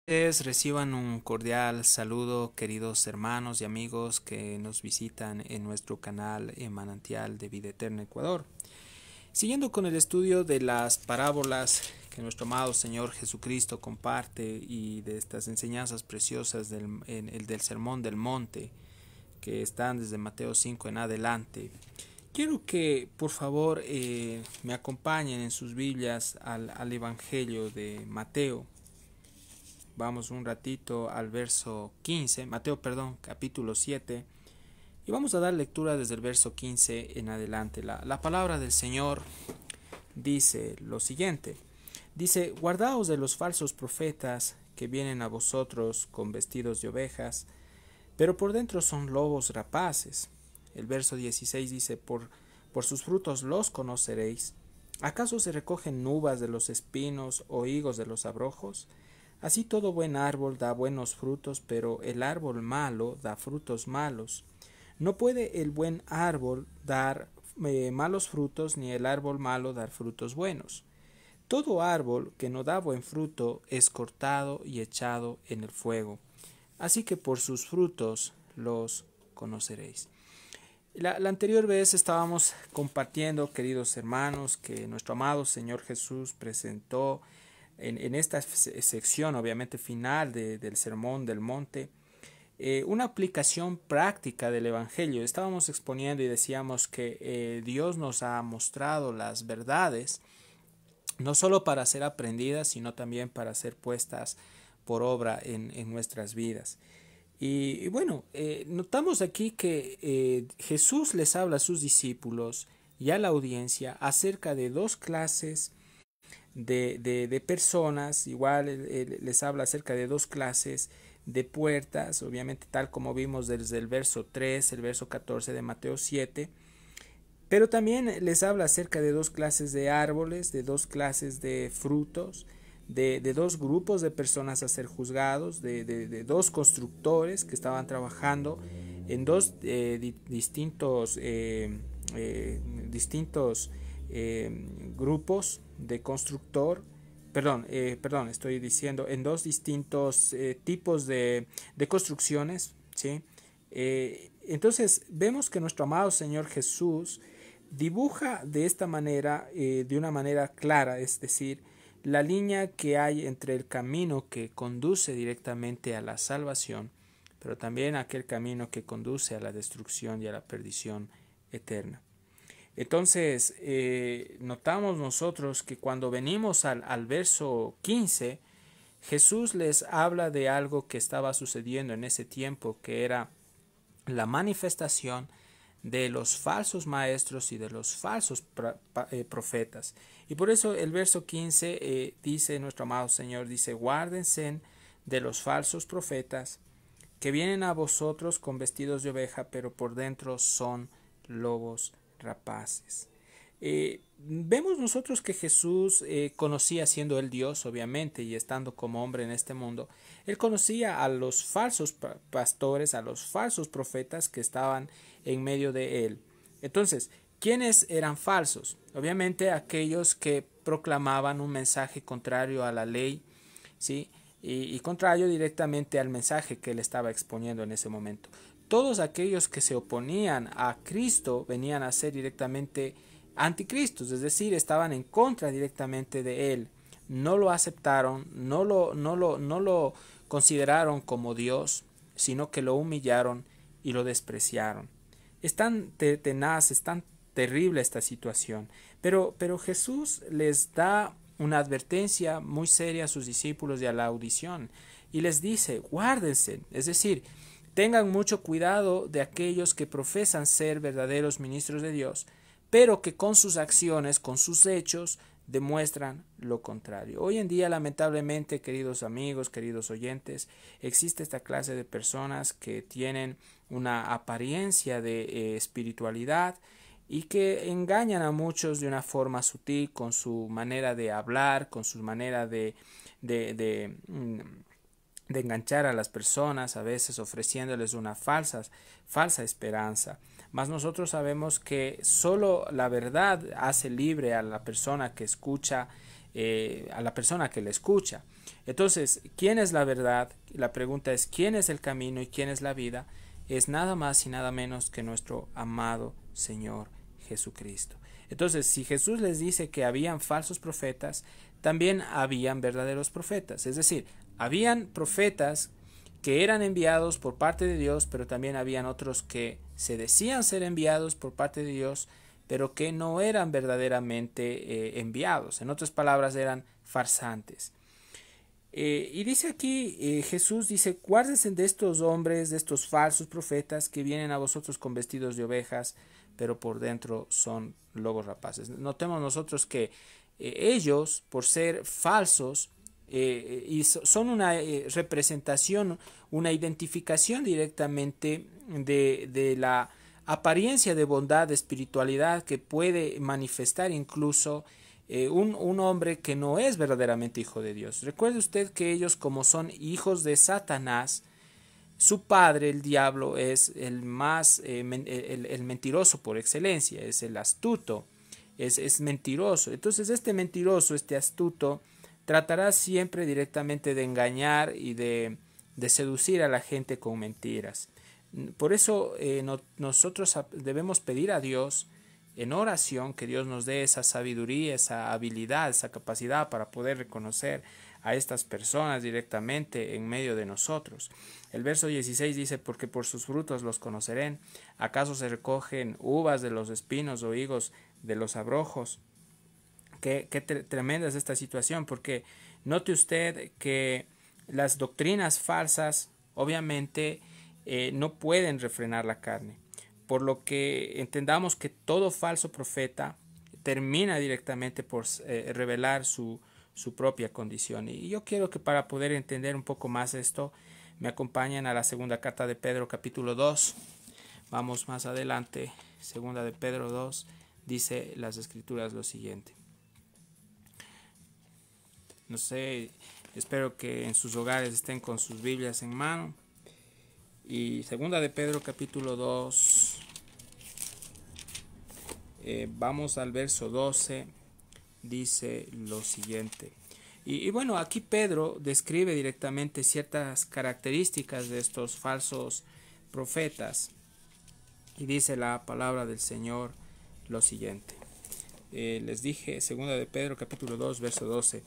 Reciban un cordial saludo, queridos hermanos y amigos que nos visitan en nuestro canal en Manantial de Vida Eterna Ecuador. Siguiendo con el estudio de las parábolas que nuestro amado Señor Jesucristo comparte y de estas enseñanzas preciosas del Sermón del Monte que están desde Mateo 5 en adelante, quiero que por favor me acompañen en sus Biblias al Evangelio de Mateo. Vamos un ratito al verso 15, capítulo 7, y vamos a dar lectura desde el verso 15 en adelante. La palabra del Señor dice lo siguiente. Dice: guardaos de los falsos profetas que vienen a vosotros con vestidos de ovejas, pero por dentro son lobos rapaces. El verso 16 dice: por sus frutos los conoceréis. ¿Acaso se recogen uvas de los espinos o higos de los abrojos? Así todo buen árbol da buenos frutos, pero el árbol malo da frutos malos. No puede el buen árbol dar malos frutos, ni el árbol malo dar frutos buenos. Todo árbol que no da buen fruto es cortado y echado en el fuego. Así que por sus frutos los conoceréis. La anterior vez estábamos compartiendo, queridos hermanos, que nuestro amado Señor Jesús presentó en esta sección, obviamente final del Sermón del Monte, una aplicación práctica del Evangelio. Estábamos exponiendo y decíamos que Dios nos ha mostrado las verdades, no solo para ser aprendidas, sino también para ser puestas por obra en nuestras vidas. Y bueno, notamos aquí que Jesús les habla a sus discípulos y a la audiencia acerca de dos clases de personas. Igual les habla acerca de dos clases de puertas, obviamente tal como vimos desde el verso 3, el verso 14 de Mateo 7, pero también les habla acerca de dos clases de árboles, de dos clases de frutos, de dos grupos de personas a ser juzgados, de dos constructores que estaban trabajando en dos distintos grupos de constructor, estoy diciendo en dos distintos tipos de construcciones, ¿sí? Entonces vemos que nuestro amado Señor Jesús dibuja de esta manera, de una manera clara, es decir, la línea que hay entre el camino que conduce directamente a la salvación, pero también aquel camino que conduce a la destrucción y a la perdición eterna. Entonces, notamos nosotros que cuando venimos al verso 15, Jesús les habla de algo que estaba sucediendo en ese tiempo, que era la manifestación de los falsos maestros y de los falsos profetas. Y por eso el verso 15 dice nuestro amado Señor, dice: guárdense de los falsos profetas que vienen a vosotros con vestidos de oveja, pero por dentro son lobos rapaces. Vemos nosotros que Jesús conocía, siendo él Dios obviamente y estando como hombre en este mundo, él conocía a los falsos pastores, a los falsos profetas que estaban en medio de él. Entonces, ¿quiénes eran falsos? Obviamente aquellos que proclamaban un mensaje contrario a la ley, ¿sí? Y contrario directamente al mensaje que él estaba exponiendo en ese momento. Todos aquellos que se oponían a Cristo venían a ser directamente anticristos, es decir, estaban en contra directamente de él. No lo aceptaron, no lo consideraron como Dios, sino que lo humillaron y lo despreciaron. Es tan tenaz, es tan terrible esta situación. Pero Jesús les da una advertencia muy seria a sus discípulos y a la audición, y les dice: guárdense, es decir, tengan mucho cuidado de aquellos que profesan ser verdaderos ministros de Dios, pero que con sus acciones, con sus hechos, demuestran lo contrario. Hoy en día, lamentablemente, queridos amigos, queridos oyentes, existe esta clase de personas que tienen una apariencia de espiritualidad y que engañan a muchos de una forma sutil con su manera de hablar, con su manera de enganchar a las personas, a veces ofreciéndoles una falsa esperanza. Mas nosotros sabemos que solo la verdad hace libre a la persona que escucha a la persona que le escucha. Entonces, ¿quién es la verdad? La pregunta es ¿quién es el camino y quién es la vida? Es nada más y nada menos que nuestro amado Señor Jesucristo. Entonces, si Jesús les dice que habían falsos profetas, también habían verdaderos profetas. Es decir, habían profetas que eran enviados por parte de Dios, pero también habían otros que se decían ser enviados por parte de Dios, pero que no eran verdaderamente enviados. En otras palabras, eran farsantes. Y dice aquí, Jesús dice, guárdense de estos hombres, de estos falsos profetas que vienen a vosotros con vestidos de ovejas, pero por dentro son lobos rapaces. Notemos nosotros que ellos, por ser falsos, son una representación, una identificación directamente de la apariencia de bondad, de espiritualidad que puede manifestar incluso un hombre que no es verdaderamente hijo de Dios. Recuerde usted que ellos, como son hijos de Satanás, su padre, el diablo, es el más el mentiroso por excelencia, es el astuto, es mentiroso. Entonces este mentiroso, este astuto, tratará siempre directamente de engañar y de seducir a la gente con mentiras. Por eso nosotros debemos pedir a Dios en oración que Dios nos dé esa sabiduría, esa habilidad, esa capacidad para poder reconocer a estas personas directamente en medio de nosotros. El verso 16 dice, porque por sus frutos los conocerán. ¿Acaso se recogen uvas de los espinos o higos de los abrojos? Qué tremenda es esta situación, porque note usted que las doctrinas falsas obviamente no pueden refrenar la carne, por lo que entendamos que todo falso profeta termina directamente por revelar su propia condición. Y yo quiero que para poder entender un poco más esto, me acompañen a la segunda carta de Pedro, capítulo 2. Vamos más adelante. Segunda de Pedro 2, dice las escrituras lo siguiente. No sé, espero que en sus hogares estén con sus Biblias en mano. Y segunda de Pedro, capítulo 2, vamos al verso 12, dice lo siguiente. Y bueno, aquí Pedro describe directamente ciertas características de estos falsos profetas. Y dice la palabra del Señor lo siguiente. Les dije, segunda de Pedro, capítulo 2, verso 12.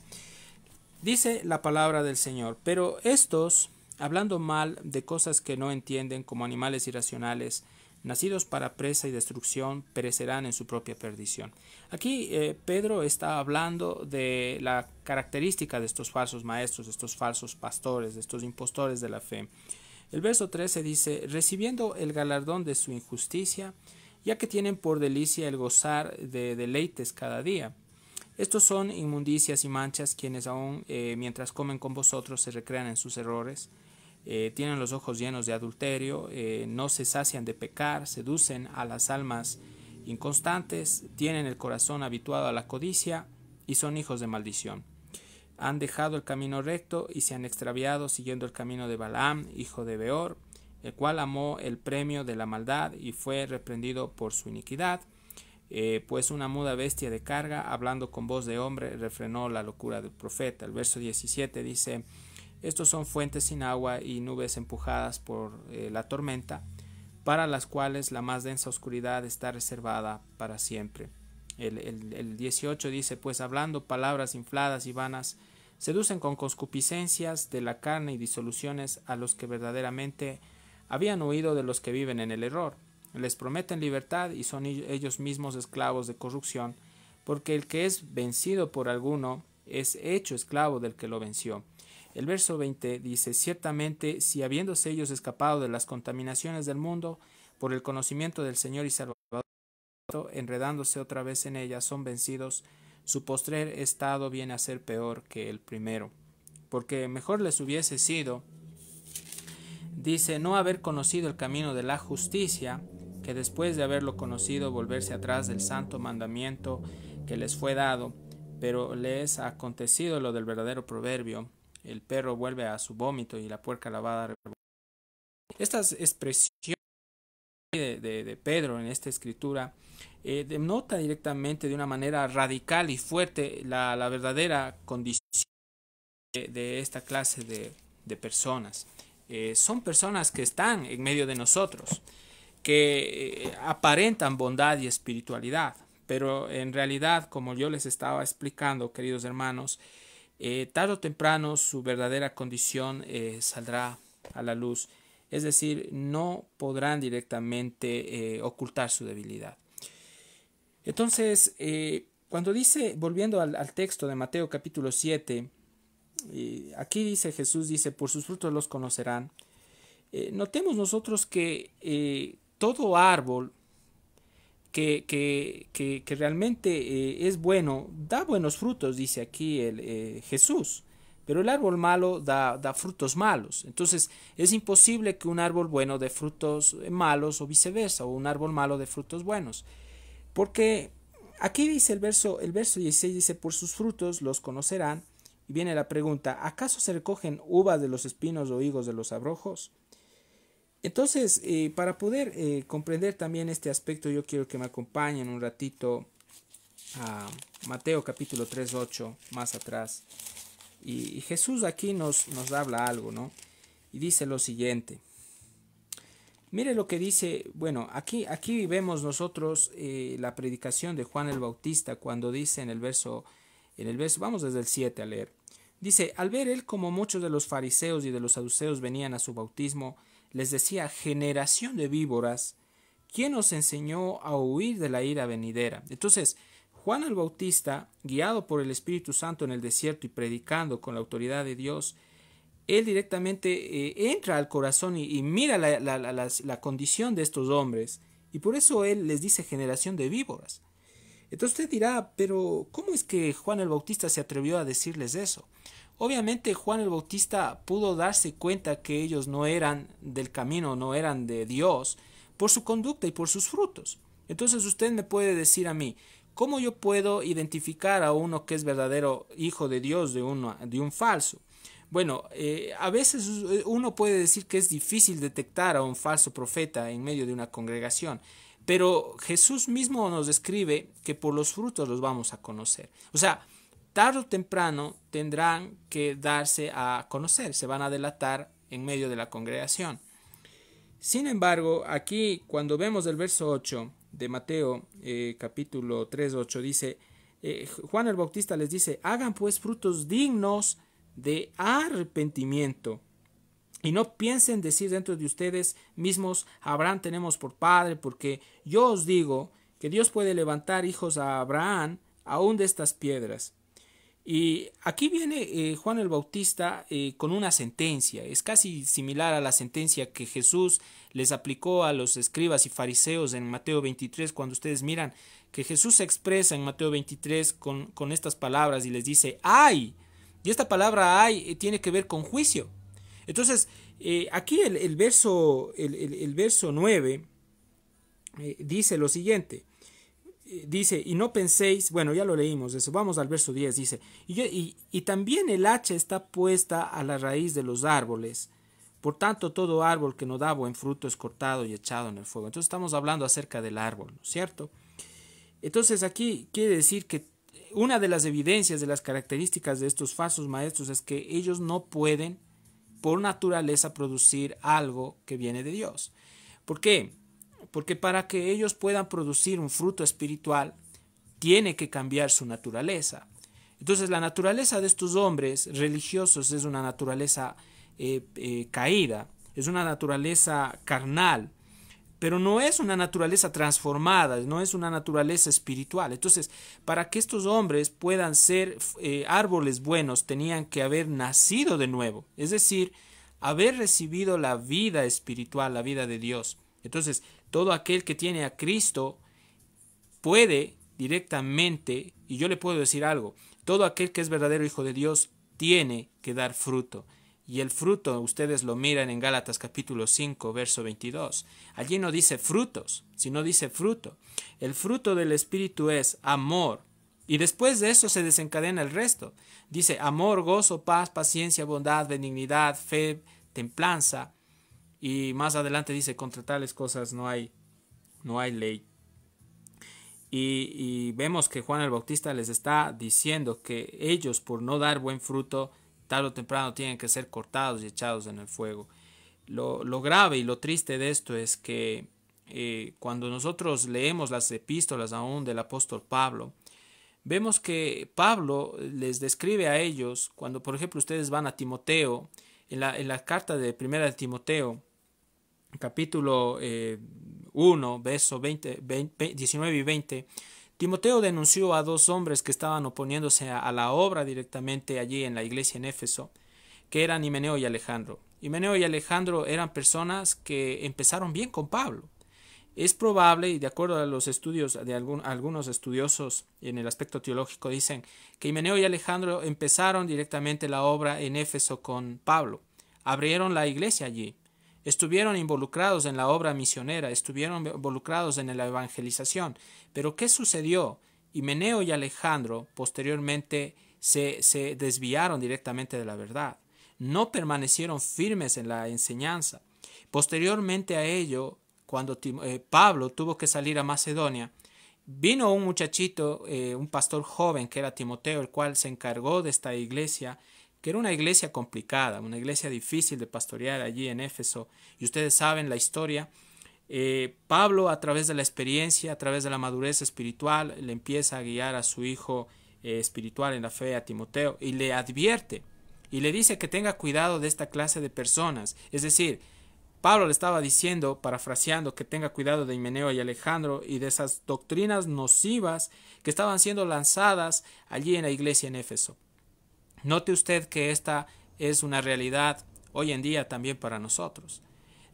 Dice la palabra del Señor, pero estos, hablando mal de cosas que no entienden, como animales irracionales, nacidos para presa y destrucción, perecerán en su propia perdición. Aquí Pedro está hablando de la característica de estos falsos maestros, de estos falsos pastores, de estos impostores de la fe. El verso 13 dice, recibiendo el galardón de su injusticia, ya que tienen por delicia el gozar de deleites cada día. Estos son inmundicias y manchas quienes aún mientras comen con vosotros se recrean en sus errores, tienen los ojos llenos de adulterio, no se sacian de pecar, seducen a las almas inconstantes, tienen el corazón habituado a la codicia y son hijos de maldición. Han dejado el camino recto y se han extraviado siguiendo el camino de Balaam, hijo de Beor, el cual amó el premio de la maldad y fue reprendido por su iniquidad. Pues una muda bestia de carga, hablando con voz de hombre, refrenó la locura del profeta. El verso 17 dice, estos son fuentes sin agua y nubes empujadas por la tormenta, para las cuales la más densa oscuridad está reservada para siempre. El 18 dice, pues hablando palabras infladas y vanas, seducen con concupiscencias de la carne y disoluciones a los que verdaderamente habían huido de los que viven en el error. Les prometen libertad y son ellos mismos esclavos de corrupción, porque el que es vencido por alguno es hecho esclavo del que lo venció. El verso 20 dice, ciertamente si habiéndose ellos escapado de las contaminaciones del mundo, por el conocimiento del Señor y Salvador, enredándose otra vez en ellas, son vencidos, su postrer estado viene a ser peor que el primero. Porque mejor les hubiese sido, dice, no haber conocido el camino de la justicia, que después de haberlo conocido volverse atrás del santo mandamiento que les fue dado, pero les ha acontecido lo del verdadero proverbio, el perro vuelve a su vómito y la puerca lavada. Estas expresiones de Pedro en esta escritura denota directamente de una manera radical y fuerte la verdadera condición de esta clase de personas. Son personas que están en medio de nosotros, que aparentan bondad y espiritualidad, pero en realidad, como yo les estaba explicando, queridos hermanos, tarde o temprano su verdadera condición saldrá a la luz. Es decir, no podrán directamente ocultar su debilidad. Entonces, cuando dice, volviendo al texto de Mateo capítulo 7, aquí dice Jesús, dice, por sus frutos los conocerán. Notemos nosotros que todo árbol que realmente es bueno, da buenos frutos, dice aquí Jesús. Pero el árbol malo da frutos malos. Entonces es imposible que un árbol bueno dé frutos malos o viceversa, o un árbol malo dé frutos buenos. Porque aquí dice el verso 16, dice, por sus frutos los conocerán. Y viene la pregunta, ¿acaso se recogen uvas de los espinos o higos de los abrojos? Entonces, para poder comprender también este aspecto, yo quiero que me acompañen un ratito a Mateo capítulo 3, 8, más atrás. Y Jesús aquí nos habla algo, ¿no? Y dice lo siguiente. Mire lo que dice, bueno, aquí vemos nosotros la predicación de Juan el Bautista cuando dice en el verso, vamos desde el 7 a leer. Dice, al ver él como muchos de los fariseos y de los saduceos venían a su bautismo, les decía, generación de víboras, ¿quién os enseñó a huir de la ira venidera? Entonces, Juan el Bautista, guiado por el Espíritu Santo en el desierto y predicando con la autoridad de Dios, él directamente entra al corazón y mira la condición de estos hombres, y por eso él les dice generación de víboras. Entonces usted dirá, pero ¿cómo es que Juan el Bautista se atrevió a decirles eso? Obviamente Juan el Bautista pudo darse cuenta que ellos no eran del camino, no eran de Dios, por su conducta y por sus frutos. Entonces usted me puede decir a mí, ¿cómo yo puedo identificar a uno que es verdadero hijo de Dios de un falso? Bueno, a veces uno puede decir que es difícil detectar a un falso profeta en medio de una congregación, pero Jesús mismo nos describe que por los frutos los vamos a conocer. O sea, tarde o temprano tendrán que darse a conocer, se van a delatar en medio de la congregación. Sin embargo, aquí cuando vemos el verso 8 de Mateo capítulo 3, 8, dice, Juan el Bautista les dice, hagan pues frutos dignos de arrepentimiento. Y no piensen decir dentro de ustedes mismos, Abraham tenemos por padre, porque yo os digo que Dios puede levantar hijos a Abraham aún de estas piedras. Y aquí viene Juan el Bautista con una sentencia. Es casi similar a la sentencia que Jesús les aplicó a los escribas y fariseos en Mateo 23, cuando ustedes miran que Jesús se expresa en Mateo 23 con estas palabras y les dice, ¡ay! Y esta palabra ¡ay! Tiene que ver con juicio. Entonces, aquí el verso 9 dice lo siguiente. Dice, y no penséis, bueno, ya lo leímos eso, vamos al verso 10, dice, y también el hacha está puesta a la raíz de los árboles, por tanto todo árbol que no da buen fruto es cortado y echado en el fuego. Entonces estamos hablando acerca del árbol, ¿no es cierto? Entonces aquí quiere decir que una de las evidencias, de las características de estos falsos maestros es que ellos no pueden por naturaleza producir algo que viene de Dios. ¿Por qué? Porque para que ellos puedan producir un fruto espiritual, tiene que cambiar su naturaleza. Entonces la naturaleza de estos hombres religiosos es una naturaleza caída, es una naturaleza carnal, pero no es una naturaleza transformada, no es una naturaleza espiritual. Entonces, para que estos hombres puedan ser árboles buenos, tenían que haber nacido de nuevo, es decir, haber recibido la vida espiritual, la vida de Dios. Entonces, todo aquel que tiene a Cristo puede directamente, y yo le puedo decir algo, todo aquel que es verdadero hijo de Dios tiene que dar fruto. Y el fruto, ustedes lo miran en Gálatas capítulo 5, verso 22. Allí no dice frutos, sino dice fruto. El fruto del Espíritu es amor. Y después de eso se desencadena el resto. Dice amor, gozo, paz, paciencia, bondad, benignidad, fe, templanza. Y más adelante dice, contra tales cosas no hay no hay ley. Y vemos que Juan el Bautista les está diciendo que ellos, por no dar buen fruto, tarde o temprano tienen que ser cortados y echados en el fuego. Lo grave y lo triste de esto es que cuando nosotros leemos las epístolas aún del apóstol Pablo, vemos que Pablo les describe a ellos, cuando por ejemplo ustedes van a Timoteo, en la carta de primera de Timoteo, capítulo 1, verso 19 y 20, Timoteo denunció a dos hombres que estaban oponiéndose a la obra directamente allí en la iglesia en Éfeso, que eran Himeneo y Alejandro. Himeneo y Alejandro eran personas que empezaron bien con Pablo. Es probable, y de acuerdo a los estudios de algunos estudiosos en el aspecto teológico, dicen que Himeneo y Alejandro empezaron directamente la obra en Éfeso con Pablo. Abrieron la iglesia allí. Estuvieron involucrados en la obra misionera, estuvieron involucrados en la evangelización. Pero ¿qué sucedió? Himeneo y Alejandro posteriormente se desviaron directamente de la verdad. No permanecieron firmes en la enseñanza. Posteriormente a ello, cuando Pablo tuvo que salir a Macedonia, vino un muchachito, un pastor joven que era Timoteo, el cual se encargó de esta iglesia, que era una iglesia complicada, una iglesia difícil de pastorear allí en Éfeso. Y ustedes saben la historia. Pablo, a través de la experiencia, a través de la madurez espiritual, le empieza a guiar a su hijo espiritual en la fe, a Timoteo, y le advierte y le dice que tenga cuidado de esta clase de personas. Es decir, Pablo le estaba diciendo, parafraseando, que tenga cuidado de Himeneo y Alejandro y de esas doctrinas nocivas que estaban siendo lanzadas allí en la iglesia en Éfeso. Note usted que esta es una realidad hoy en día también para nosotros.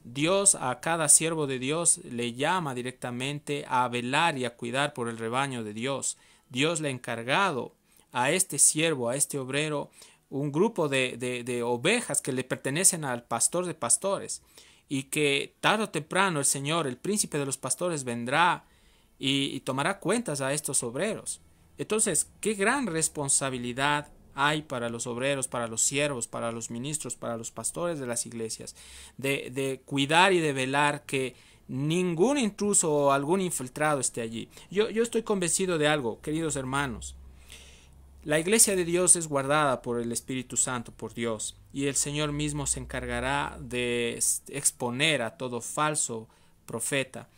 Dios a cada siervo de Dios le llama directamente a velar y a cuidar por el rebaño de Dios. Dios le ha encargado a este siervo, a este obrero, un grupo de ovejas que le pertenecen al pastor de pastores, y que tarde o temprano el Señor, el príncipe de los pastores, vendrá y tomará cuentas a estos obreros. Entonces, qué gran responsabilidad hay para los obreros, para los siervos, para los ministros, para los pastores de las iglesias, de cuidar y de velar que ningún intruso o algún infiltrado esté allí. Yo estoy convencido de algo, queridos hermanos. La iglesia de Dios es guardada por el Espíritu Santo, por Dios, y el Señor mismo se encargará de exponer a todo falso profeta.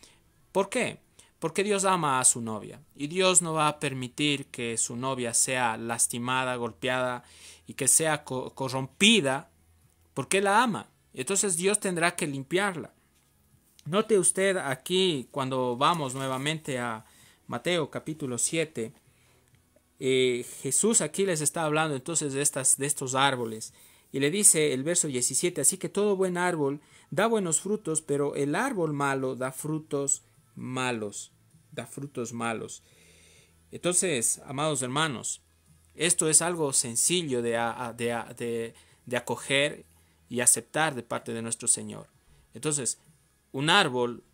¿Por qué? Porque Dios ama a su novia, y Dios no va a permitir que su novia sea lastimada, golpeada y que sea corrompida, porque la ama. Entonces Dios tendrá que limpiarla. Note usted aquí, cuando vamos nuevamente a Mateo capítulo 7, Jesús aquí les está hablando entonces de estos árboles, y le dice el verso 17, así que todo buen árbol da buenos frutos, pero el árbol malo da frutos malos, Entonces, amados hermanos, esto es algo sencillo de acoger y aceptar de parte de nuestro Señor. Entonces, un árbol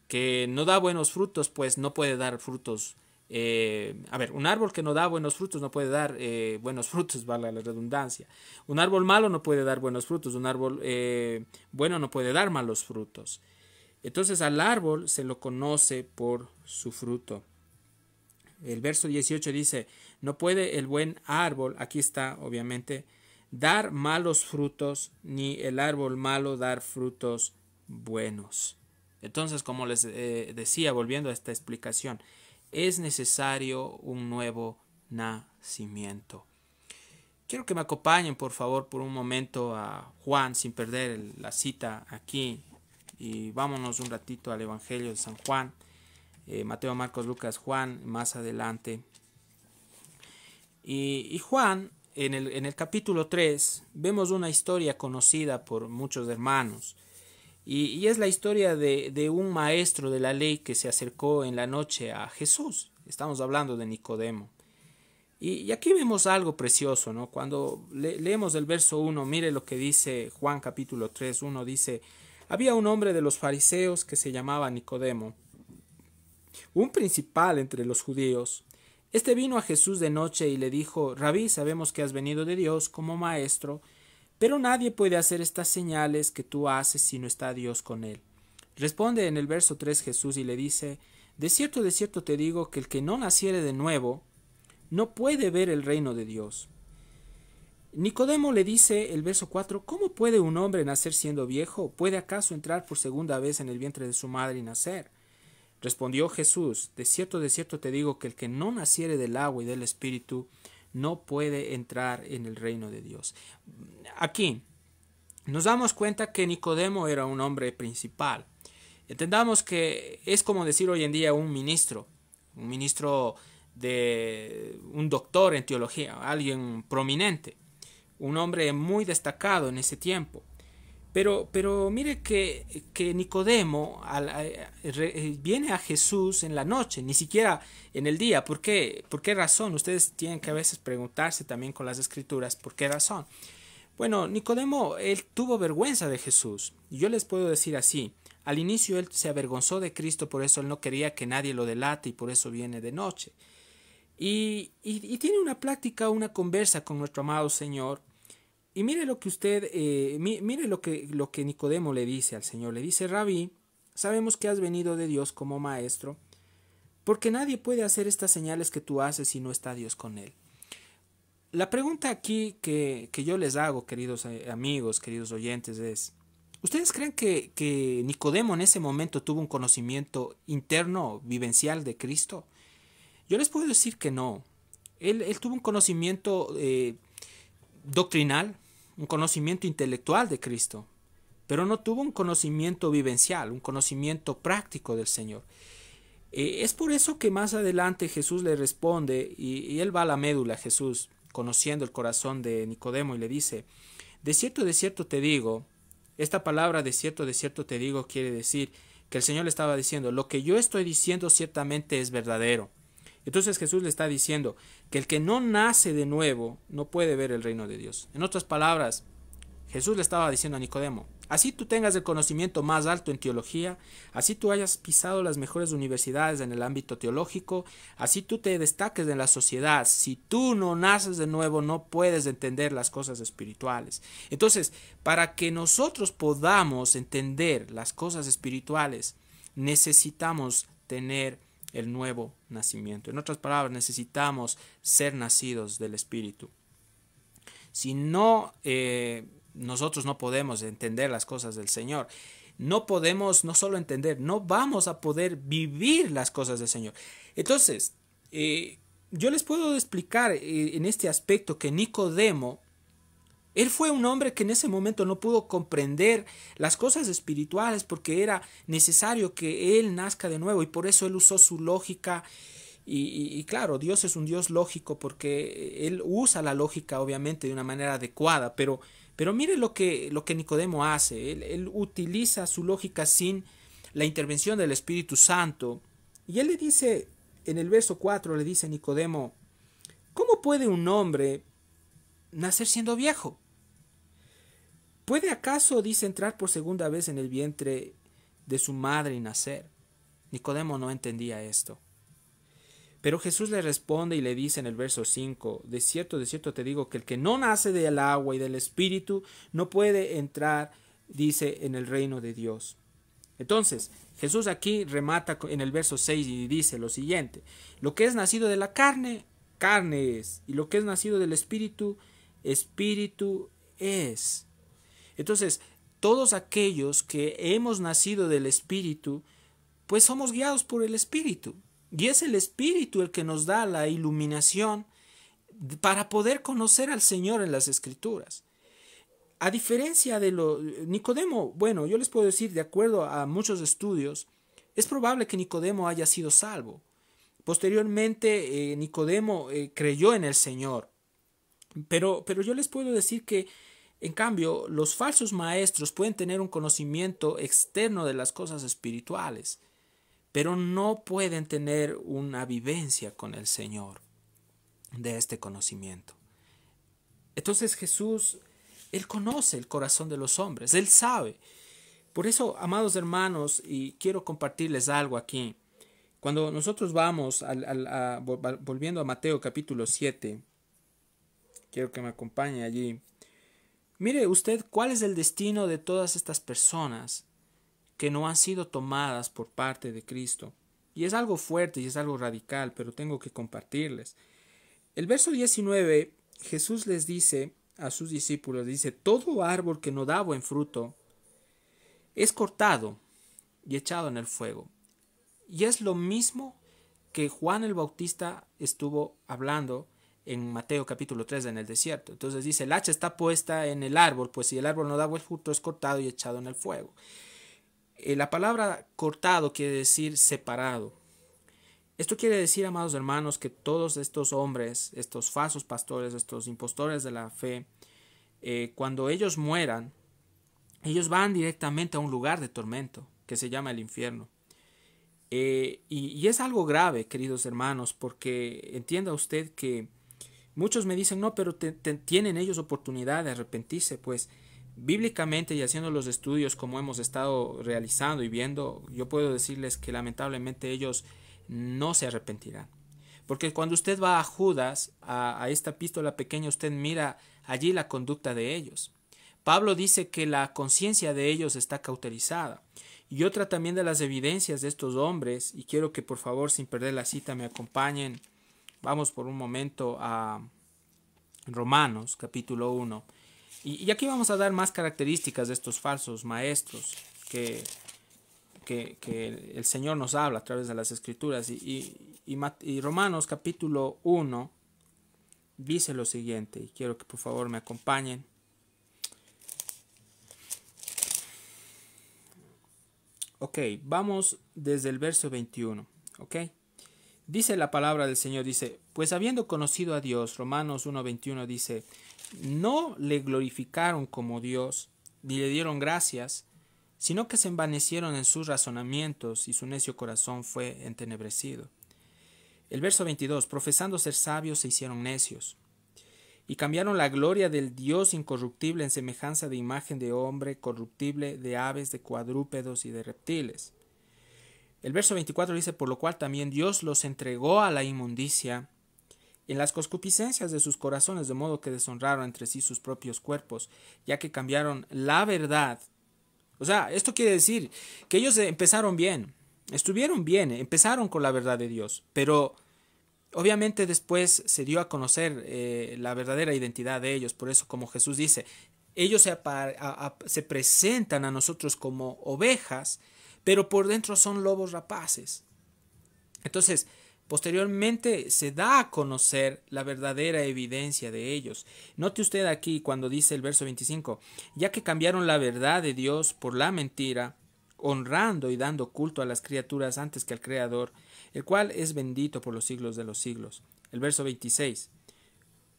que no da buenos frutos, pues no puede dar frutos. Un árbol que no da buenos frutos no puede dar buenos frutos, valga la redundancia. Un árbol malo no puede dar buenos frutos. Un árbol bueno no puede dar malos frutos. Entonces al árbol se lo conoce por su fruto. El verso 18 dice, no puede el buen árbol, aquí está obviamente, dar malos frutos, ni el árbol malo dar frutos buenos. Entonces, como les decía, volviendo a esta explicación, es necesario un nuevo nacimiento. Quiero que me acompañen, por favor, por un momento a Juan, sin perder la cita aquí, y vámonos un ratito al Evangelio de San Juan, Mateo, Marcos, Lucas, Juan, más adelante. Y Juan, en el capítulo 3, vemos una historia conocida por muchos hermanos. Y es la historia de un maestro de la ley que se acercó en la noche a Jesús. Estamos hablando de Nicodemo. Y aquí vemos algo precioso, ¿no? Cuando leemos el verso 1, mire lo que dice Juan capítulo 3, 1 dice, había un hombre de los fariseos que se llamaba Nicodemo, un principal entre los judíos. Este vino a Jesús de noche y le dijo, Rabí, sabemos que has venido de Dios como maestro, pero nadie puede hacer estas señales que tú haces si no está Dios con él. Responde en el verso 3 Jesús y le dice: de cierto te digo que el que no naciere de nuevo no puede ver el reino de Dios. Nicodemo le dice el verso 4: ¿cómo puede un hombre nacer siendo viejo? ¿Puede acaso entrar por segunda vez en el vientre de su madre y nacer? Respondió Jesús: de cierto te digo que el que no naciere del agua y del Espíritu no puede entrar en el reino de Dios. Aquí nos damos cuenta que Nicodemo era un hombre principal. Entendamos que es como decir hoy en día un ministro de un doctor en teología, alguien prominente, un hombre muy destacado en ese tiempo. Pero mire que Nicodemo viene a Jesús en la noche, ni siquiera en el día. ¿Por qué? ¿Por qué razón? Ustedes tienen que a veces preguntarse también con las escrituras, ¿por qué razón? Bueno, Nicodemo, él tuvo vergüenza de Jesús. Y yo les puedo decir así: al inicio él se avergonzó de Cristo, por eso él no quería que nadie lo delate y por eso viene de noche. Y tiene una plática, una conversa con nuestro amado Señor. Y mire lo que mire lo que Nicodemo le dice al Señor. Le dice: Rabí, sabemos que has venido de Dios como maestro, porque nadie puede hacer estas señales que tú haces si no está Dios con él. La pregunta aquí que yo les hago, queridos amigos, queridos oyentes, es: ¿ustedes creen que Nicodemo en ese momento tuvo un conocimiento interno, vivencial de Cristo? Yo les puedo decir que no. Él tuvo un conocimiento doctrinal, un conocimiento intelectual de Cristo, pero no tuvo un conocimiento vivencial, un conocimiento práctico del Señor. Es por eso que más adelante Jesús le responde y él va a la médula, Jesús, conociendo el corazón de Nicodemo, y le dice: de cierto te digo. Esta palabra de cierto te digo quiere decir que el Señor le estaba diciendo: lo que yo estoy diciendo ciertamente es verdadero. Entonces Jesús le está diciendo que el que no nace de nuevo no puede ver el reino de Dios. En otras palabras, Jesús le estaba diciendo a Nicodemo: así tú tengas el conocimiento más alto en teología, así tú hayas pisado las mejores universidades en el ámbito teológico, así tú te destaques en la sociedad, si tú no naces de nuevo no puedes entender las cosas espirituales. Entonces, para que nosotros podamos entender las cosas espirituales, necesitamos tener el nuevo nacimiento. En otras palabras, necesitamos ser nacidos del Espíritu. Si no, nosotros no podemos entender las cosas del Señor. No podemos no solo entender, no vamos a poder vivir las cosas del Señor. Entonces, yo les puedo explicar en este aspecto que Nicodemo, él fue un hombre que en ese momento no pudo comprender las cosas espirituales porque era necesario que él nazca de nuevo, y por eso él usó su lógica. Y claro, Dios es un Dios lógico porque él usa la lógica obviamente de una manera adecuada, pero mire lo que Nicodemo hace. Él utiliza su lógica sin la intervención del Espíritu Santo. Y él le dice, en el verso 4, le dice a Nicodemo: ¿cómo puede un hombre nacer siendo viejo? ¿Puede acaso, dice, entrar por segunda vez en el vientre de su madre y nacer? Nicodemo no entendía esto. Pero Jesús le responde y le dice en el verso 5: de cierto te digo que el que no nace del agua y del Espíritu no puede entrar, dice, en el reino de Dios. Entonces, Jesús aquí remata en el verso 6 y dice lo siguiente: lo que es nacido de la carne, carne es, y lo que es nacido del Espíritu, Espíritu es. Entonces, todos aquellos que hemos nacido del Espíritu, pues somos guiados por el Espíritu. Y es el Espíritu el que nos da la iluminación para poder conocer al Señor en las Escrituras. A diferencia de Nicodemo, bueno, yo les puedo decir, de acuerdo a muchos estudios, es probable que Nicodemo haya sido salvo. Posteriormente, Nicodemo creyó en el Señor. Pero yo les puedo decir que, en cambio, los falsos maestros pueden tener un conocimiento externo de las cosas espirituales, pero no pueden tener una vivencia con el Señor de este conocimiento. Entonces Jesús, Él conoce el corazón de los hombres, Él sabe. Por eso, amados hermanos, y quiero compartirles algo aquí. Cuando nosotros vamos, volviendo a Mateo capítulo 7, quiero que me acompañe allí. Mire usted cuál es el destino de todas estas personas que no han sido tomadas por parte de Cristo. Y es algo fuerte y es algo radical, pero tengo que compartirles. El verso 19, Jesús les dice a sus discípulos, dice, todo árbol que no da buen fruto es cortado y echado en el fuego. Y es lo mismo que Juan el Bautista estuvo hablando en Mateo capítulo 3 en el desierto. Entonces dice, el hacha está puesta en el árbol, pues si el árbol no da buen fruto es cortado y echado en el fuego. La palabra cortado quiere decir separado. Esto quiere decir, amados hermanos, que todos estos hombres, estos falsos pastores, estos impostores de la fe, cuando ellos mueran, ellos van directamente a un lugar de tormento que se llama el infierno. Y es algo grave, queridos hermanos, porque entienda usted que muchos me dicen, no, pero tienen ellos oportunidad de arrepentirse. Pues bíblicamente y haciendo los estudios como hemos estado realizando y viendo, yo puedo decirles que lamentablemente ellos no se arrepentirán. Porque cuando usted va a Judas, a esta epístola pequeña, usted mira allí la conducta de ellos. Pablo dice que la conciencia de ellos está cauterizada. Y otra también de las evidencias de estos hombres, y quiero que por favor sin perder la cita me acompañen, vamos por un momento a Romanos capítulo 1. Y aquí vamos a dar más características de estos falsos maestros que el Señor nos habla a través de las Escrituras. Y Romanos capítulo 1 dice lo siguiente, y quiero que por favor me acompañen. Ok, vamos desde el verso 21, ok. Dice la palabra del Señor, dice, pues habiendo conocido a Dios, Romanos 1:21 dice, no le glorificaron como Dios, ni le dieron gracias, sino que se envanecieron en sus razonamientos y su necio corazón fue entenebrecido. El verso 22, profesando ser sabios se hicieron necios, y cambiaron la gloria del Dios incorruptible en semejanza de imagen de hombre corruptible, de aves, de cuadrúpedos y de reptiles. El verso 24 dice, por lo cual también Dios los entregó a la inmundicia en las concupiscencias de sus corazones, de modo que deshonraron entre sí sus propios cuerpos, ya que cambiaron la verdad. O sea, esto quiere decir que ellos empezaron bien, estuvieron bien, empezaron con la verdad de Dios, pero obviamente después se dio a conocer la verdadera identidad de ellos. Por eso, como Jesús dice, ellos se presentan a nosotros como ovejas, pero por dentro son lobos rapaces. Entonces, posteriormente se da a conocer la verdadera evidencia de ellos. Note usted aquí cuando dice el verso 25, ya que cambiaron la verdad de Dios por la mentira, honrando y dando culto a las criaturas antes que al Creador, el cual es bendito por los siglos de los siglos. El verso 26,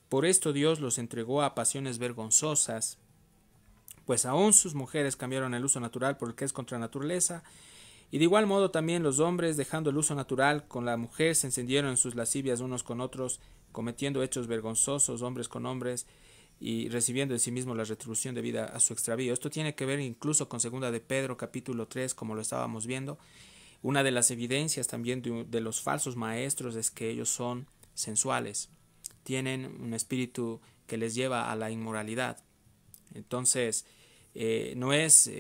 por esto Dios los entregó a pasiones vergonzosas, pues aún sus mujeres cambiaron el uso natural por el que es contra naturaleza, y de igual modo también los hombres, dejando el uso natural con la mujer, se encendieron en sus lascivias unos con otros, cometiendo hechos vergonzosos hombres con hombres, y recibiendo en sí mismo la retribución debida a su extravío. Esto tiene que ver incluso con 2 de Pedro capítulo 3, como lo estábamos viendo. Una de las evidencias también de los falsos maestros es que ellos son sensuales, tienen un espíritu que les lleva a la inmoralidad. Entonces, no es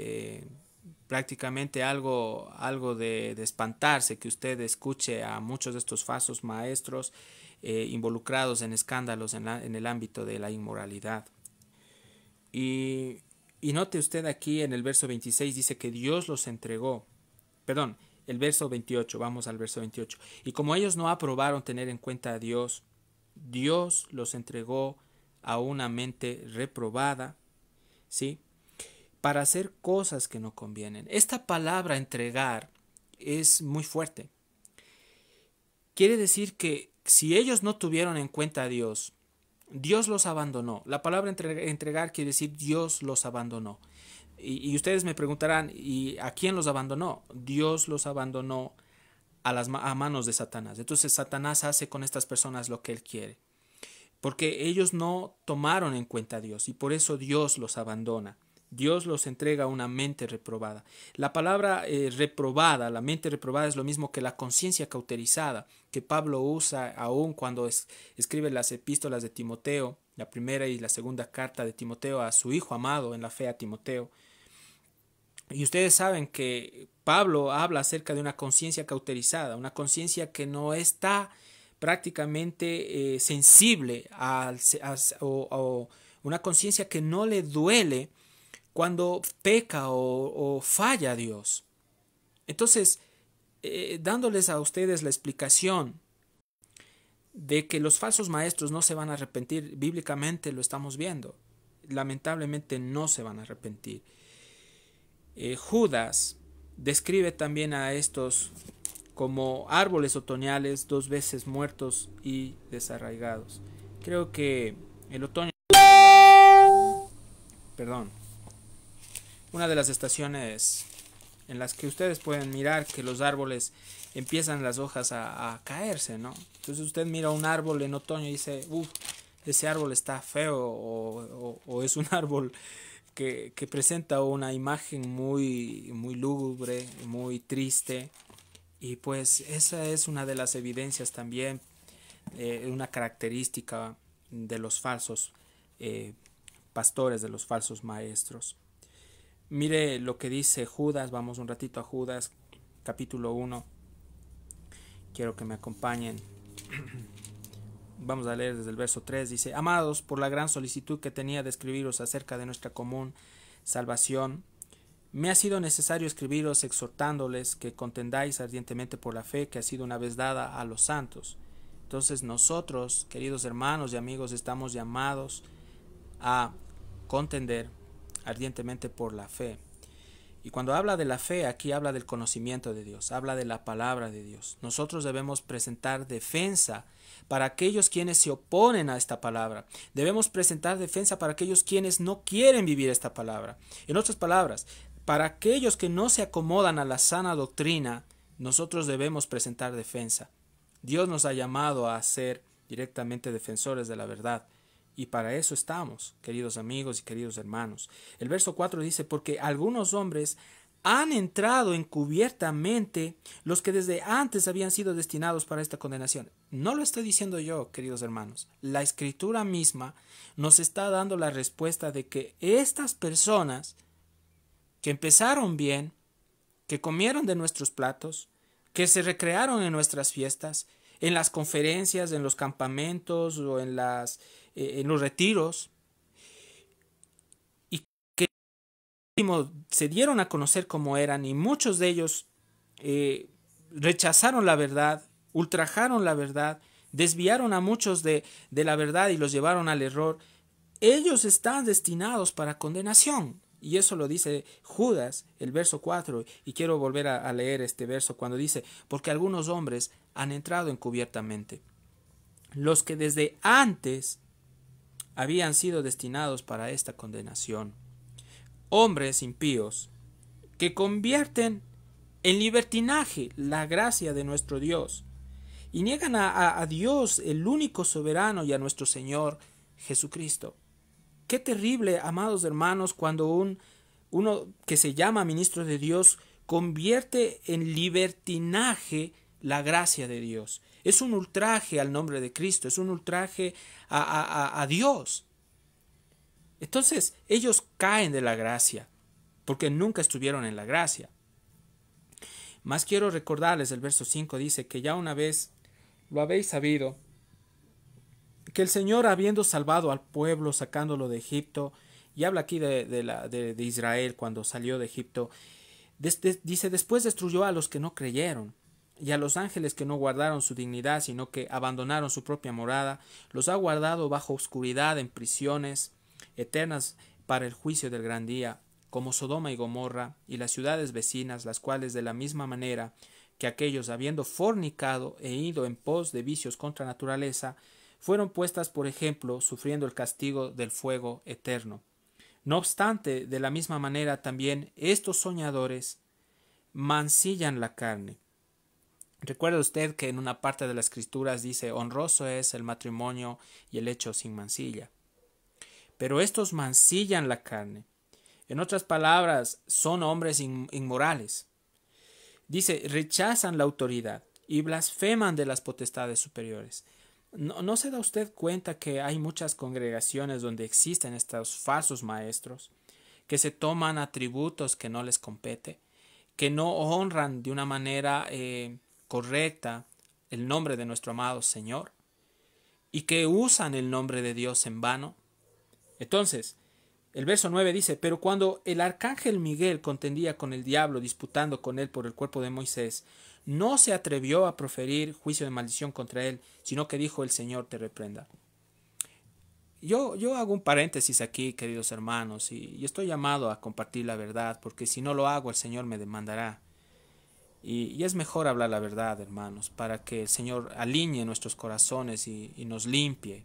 prácticamente algo de espantarse que usted escuche a muchos de estos falsos maestros involucrados en escándalos en el ámbito de la inmoralidad. Y note usted aquí en el verso 26 dice que Dios los entregó. Perdón, el verso 28, vamos al verso 28. Y como ellos no aprobaron tener en cuenta a Dios, Dios los entregó a una mente reprobada, ¿sí?, para hacer cosas que no convienen. Esta palabra entregar es muy fuerte. Quiere decir que si ellos no tuvieron en cuenta a Dios, Dios los abandonó. La palabra entregar quiere decir Dios los abandonó. Y ustedes me preguntarán, ¿y a quién los abandonó? Dios los abandonó a manos de Satanás. Entonces Satanás hace con estas personas lo que él quiere, porque ellos no tomaron en cuenta a Dios y por eso Dios los abandona. Dios los entrega a una mente reprobada. La palabra reprobada, la mente reprobada es lo mismo que la conciencia cauterizada, que Pablo usa aún cuando escribe las epístolas de Timoteo, la primera y la segunda carta de Timoteo a su hijo amado en la fe a Timoteo. Y ustedes saben que Pablo habla acerca de una conciencia cauterizada, una conciencia que no está prácticamente sensible o una conciencia que no le duele cuando peca o falla a Dios. Entonces, dándoles a ustedes la explicación de que los falsos maestros no se van a arrepentir, bíblicamente lo estamos viendo. Lamentablemente no se van a arrepentir. Judas describe también a estos como árboles otoñales 2 veces muertos y desarraigados. Creo que el otoño, perdón, una de las estaciones en las que ustedes pueden mirar que los árboles empiezan las hojas a caerse, ¿no? Entonces usted mira un árbol en otoño y dice, ese árbol está feo o es un árbol que presenta una imagen muy lúgubre, muy triste. Y pues esa es una de las evidencias también, una característica de los falsos pastores, de los falsos maestros. Mire lo que dice Judas, vamos un ratito a Judas, capítulo 1. Quiero que me acompañen. Vamos a leer desde el verso 3. Dice: Amados, por la gran solicitud que tenía de escribiros acerca de nuestra común salvación, me ha sido necesario escribiros exhortándoles que contendáis ardientemente por la fe que ha sido una vez dada a los santos. Entonces nosotros, queridos hermanos y amigos, estamos llamados a contender ardientemente por la fe. Y cuando habla de la fe, aquí habla del conocimiento de Dios, habla de la palabra de Dios. Nosotros debemos presentar defensa para aquellos quienes se oponen a esta palabra. Debemos presentar defensa para aquellos quienes no quieren vivir esta palabra. En otras palabras, para aquellos que no se acomodan a la sana doctrina, nosotros debemos presentar defensa. Dios nos ha llamado a ser directamente defensores de la verdad. Y para eso estamos, queridos amigos y queridos hermanos. El verso 4 dice: porque algunos hombres han entrado encubiertamente, los que desde antes habían sido destinados para esta condenación. No lo estoy diciendo yo, queridos hermanos. La Escritura misma nos está dando la respuesta de que estas personas que empezaron bien, que comieron de nuestros platos, que se recrearon en nuestras fiestas, en las conferencias, en los campamentos o en los retiros, y que se dieron a conocer cómo eran, y muchos de ellos rechazaron la verdad, ultrajaron la verdad, desviaron a muchos de la verdad y los llevaron al error. Ellos están destinados para condenación. Y eso lo dice Judas, el verso 4, y quiero volver a leer este verso cuando dice: porque algunos hombres han entrado encubiertamente, los que desde antes habían sido destinados para esta condenación. Hombres impíos que convierten en libertinaje la gracia de nuestro Dios y niegan a Dios, el único soberano, y a nuestro Señor Jesucristo. Qué terrible, amados hermanos, cuando uno que se llama ministro de Dios convierte en libertinaje la gracia de Dios. Es un ultraje al nombre de Cristo, es un ultraje a Dios. Entonces ellos caen de la gracia, porque nunca estuvieron en la gracia. Más quiero recordarles, el verso 5 dice que ya una vez lo habéis sabido, que el Señor, habiendo salvado al pueblo, sacándolo de Egipto, y habla aquí de Israel cuando salió de Egipto, dice: después destruyó a los que no creyeron, y a los ángeles que no guardaron su dignidad, sino que abandonaron su propia morada, los ha guardado bajo oscuridad en prisiones eternas para el juicio del gran día, como Sodoma y Gomorra, y las ciudades vecinas, las cuales de la misma manera que aquellos, habiendo fornicado e ido en pos de vicios contra naturaleza, fueron puestas por ejemplo, sufriendo el castigo del fuego eterno. No obstante, de la misma manera también estos soñadores mancillan la carne. Recuerda usted que en una parte de las Escrituras dice: honroso es el matrimonio y el lecho sin mancilla. Pero estos mancillan la carne. En otras palabras, son hombres inmorales. Dice: rechazan la autoridad y blasfeman de las potestades superiores. ¿No se da usted cuenta que hay muchas congregaciones donde existen estos falsos maestros que se toman atributos que no les compete, que no honran de una manera correcta el nombre de nuestro amado Señor y que usan el nombre de Dios en vano. Entonces, el verso 9 dice: pero cuando el arcángel Miguel contendía con el diablo, disputando con él por el cuerpo de Moisés, no se atrevió a proferir juicio de maldición contra él, sino que dijo: el Señor te reprenda. Yo hago un paréntesis aquí, queridos hermanos, y estoy llamado a compartir la verdad, porque si no lo hago, el Señor me demandará. Y es mejor hablar la verdad, hermanos, para que el Señor alinee nuestros corazones y nos limpie,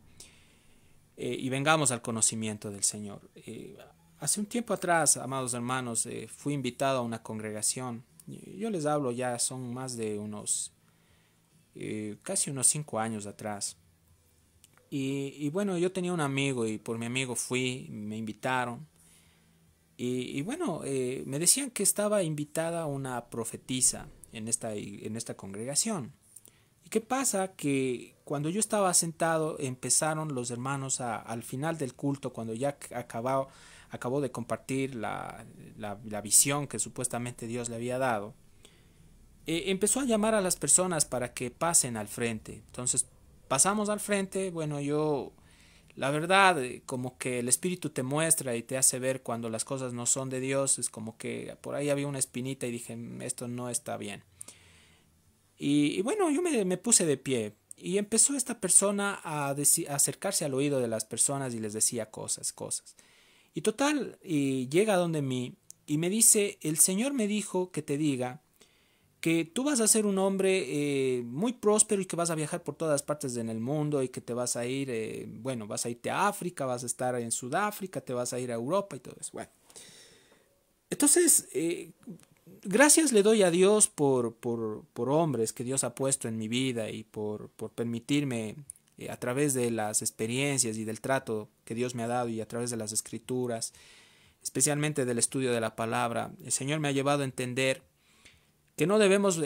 y vengamos al conocimiento del Señor. Hace un tiempo atrás, amados hermanos, fui invitado a una congregación. Yo les hablo ya, son más de casi unos 5 años atrás. Y bueno, yo tenía un amigo y por mi amigo fui, me invitaron. Y bueno, me decían que estaba invitada una profetisa en esta congregación. ¿Y qué pasa? Que cuando yo estaba sentado, empezaron los hermanos al final del culto, cuando ya acabó de compartir la visión que supuestamente Dios le había dado, empezó a llamar a las personas para que pasen al frente. Entonces pasamos al frente. Bueno, la verdad, como que el Espíritu te muestra y te hace ver cuando las cosas no son de Dios. Es como que por ahí había una espinita y dije: esto no está bien. Y bueno, yo me puse de pie y empezó esta persona a acercarse al oído de las personas y les decía cosas. Y total, y llega donde mí y me dice: el Señor me dijo que te diga que tú vas a ser un hombre muy próspero y que vas a viajar por todas partes en el mundo y que te vas a ir, vas a irte a África, vas a estar en Sudáfrica, te vas a ir a Europa y todo eso. Bueno, entonces, gracias le doy a Dios por hombres que Dios ha puesto en mi vida y por permitirme, a través de las experiencias y del trato que Dios me ha dado y a través de las escrituras, especialmente del estudio de la palabra, el Señor me ha llevado a entender que no debemos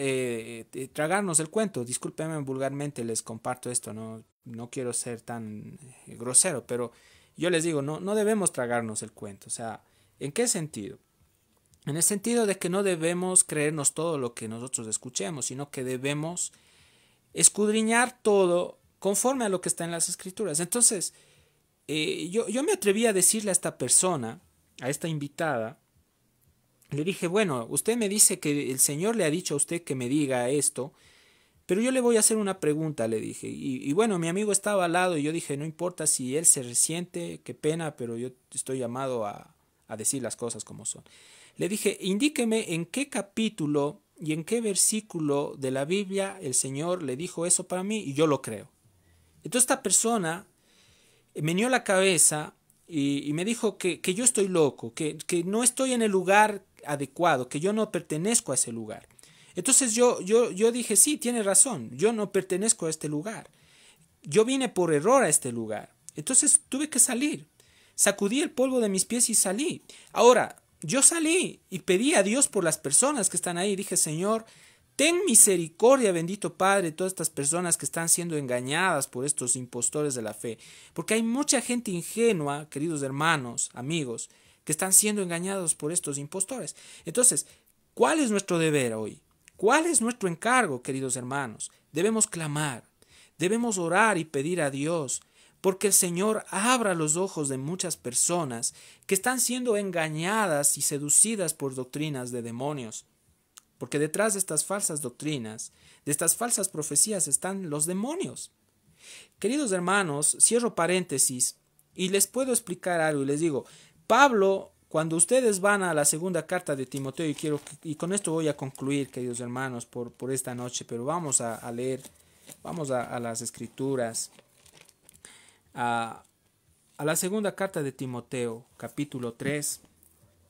tragarnos el cuento. Discúlpenme vulgarmente, les comparto esto, no quiero ser tan grosero, pero yo les digo, no debemos tragarnos el cuento. O sea, ¿en qué sentido? En el sentido de que no debemos creernos todo lo que nosotros escuchemos, sino que debemos escudriñar todo conforme a lo que está en las escrituras. Entonces, yo me atreví a decirle a esta persona, a esta invitada, le dije: bueno, usted me dice que el Señor le ha dicho a usted que me diga esto, pero yo le voy a hacer una pregunta, le dije. Y bueno, mi amigo estaba al lado y yo dije: no importa si él se resiente, qué pena, pero yo estoy llamado a decir las cosas como son. Le dije: indíqueme en qué capítulo y en qué versículo de la Biblia el Señor le dijo eso para mí y yo lo creo. Entonces esta persona meneó la cabeza y me dijo que yo estoy loco, que no estoy en el lugar adecuado, que yo no pertenezco a ese lugar. Entonces yo dije: sí, tiene razón, yo no pertenezco a este lugar. Yo vine por error a este lugar. Entonces tuve que salir. Sacudí el polvo de mis pies y salí. Ahora, yo salí y pedí a Dios por las personas que están ahí. Dije: Señor, ten misericordia, bendito Padre, de todas estas personas que están siendo engañadas por estos impostores de la fe. Porque hay mucha gente ingenua, queridos hermanos, amigos, que están siendo engañados por estos impostores. Entonces, ¿cuál es nuestro deber hoy? ¿Cuál es nuestro encargo, queridos hermanos? Debemos clamar, debemos orar y pedir a Dios, porque el Señor abra los ojos de muchas personas que están siendo engañadas y seducidas por doctrinas de demonios. Porque detrás de estas falsas doctrinas, de estas falsas profecías, están los demonios. Queridos hermanos, cierro paréntesis y les puedo explicar algo y les digo: Pablo, cuando ustedes van a la segunda carta de Timoteo, y con esto voy a concluir, queridos hermanos, por esta noche, pero vamos a leer, vamos a las escrituras, a la segunda carta de Timoteo, capítulo 3,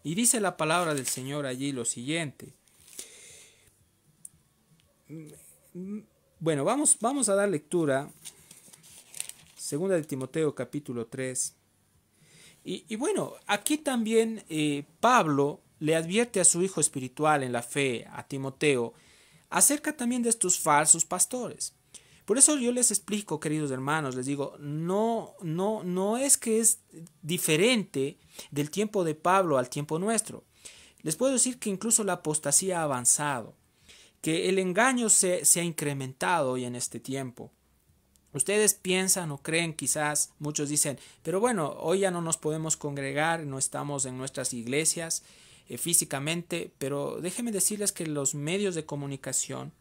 y dice la palabra del Señor allí lo siguiente. Bueno, vamos a dar lectura. Segunda de Timoteo, capítulo 3. Y bueno, aquí también Pablo le advierte a su hijo espiritual en la fe, a Timoteo, acerca también de estos falsos pastores. Por eso yo les explico, queridos hermanos, les digo, no es que es diferente del tiempo de Pablo al tiempo nuestro. Les puedo decir que incluso la apostasía ha avanzado, que el engaño se ha incrementado hoy en este tiempo. Ustedes piensan o creen, quizás muchos dicen, pero bueno, hoy ya no nos podemos congregar, no estamos en nuestras iglesias físicamente, pero déjenme decirles que los medios de comunicación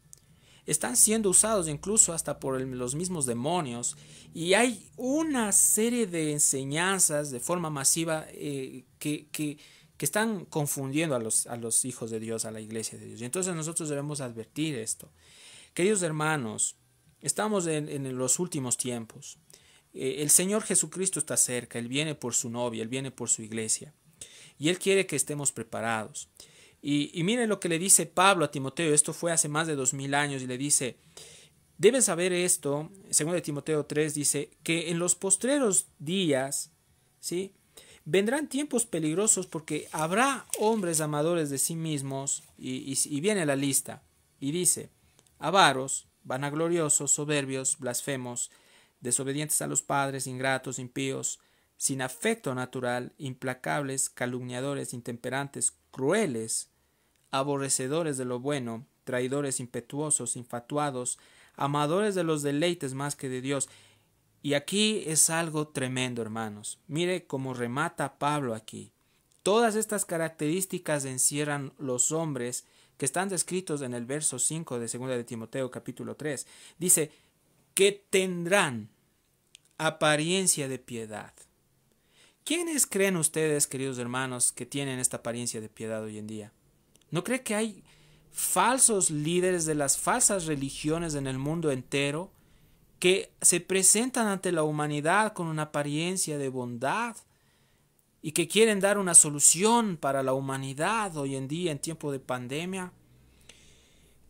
están siendo usados incluso hasta por los mismos demonios, y hay una serie de enseñanzas de forma masiva que están confundiendo a los hijos de Dios, a la iglesia de Dios. Y entonces nosotros debemos advertir esto. Queridos hermanos, estamos en los últimos tiempos. El Señor Jesucristo está cerca, Él viene por su novia, Él viene por su iglesia, y Él quiere que estemos preparados. Y mire lo que le dice Pablo a Timoteo, esto fue hace más de 2000 años, y le dice, debes saber esto, según de Timoteo 3, dice, que en los postreros días, ¿sí?, vendrán tiempos peligrosos porque habrá hombres amadores de sí mismos, y viene la lista, y dice, avaros, vanagloriosos, soberbios, blasfemos, desobedientes a los padres, ingratos, impíos, sin afecto natural, implacables, calumniadores, intemperantes, crueles, aborrecedores de lo bueno, traidores, impetuosos, infatuados, amadores de los deleites más que de Dios. Y aquí es algo tremendo, hermanos. Mire cómo remata Pablo aquí. Todas estas características encierran los hombres que están descritos en el verso 5 de 2 de Timoteo capítulo 3. Dice que tendrán apariencia de piedad. ¿Quiénes creen ustedes, queridos hermanos, que tienen esta apariencia de piedad hoy en día? ¿No cree que hay falsos líderes de las falsas religiones en el mundo entero que se presentan ante la humanidad con una apariencia de bondad y que quieren dar una solución para la humanidad hoy en día en tiempo de pandemia?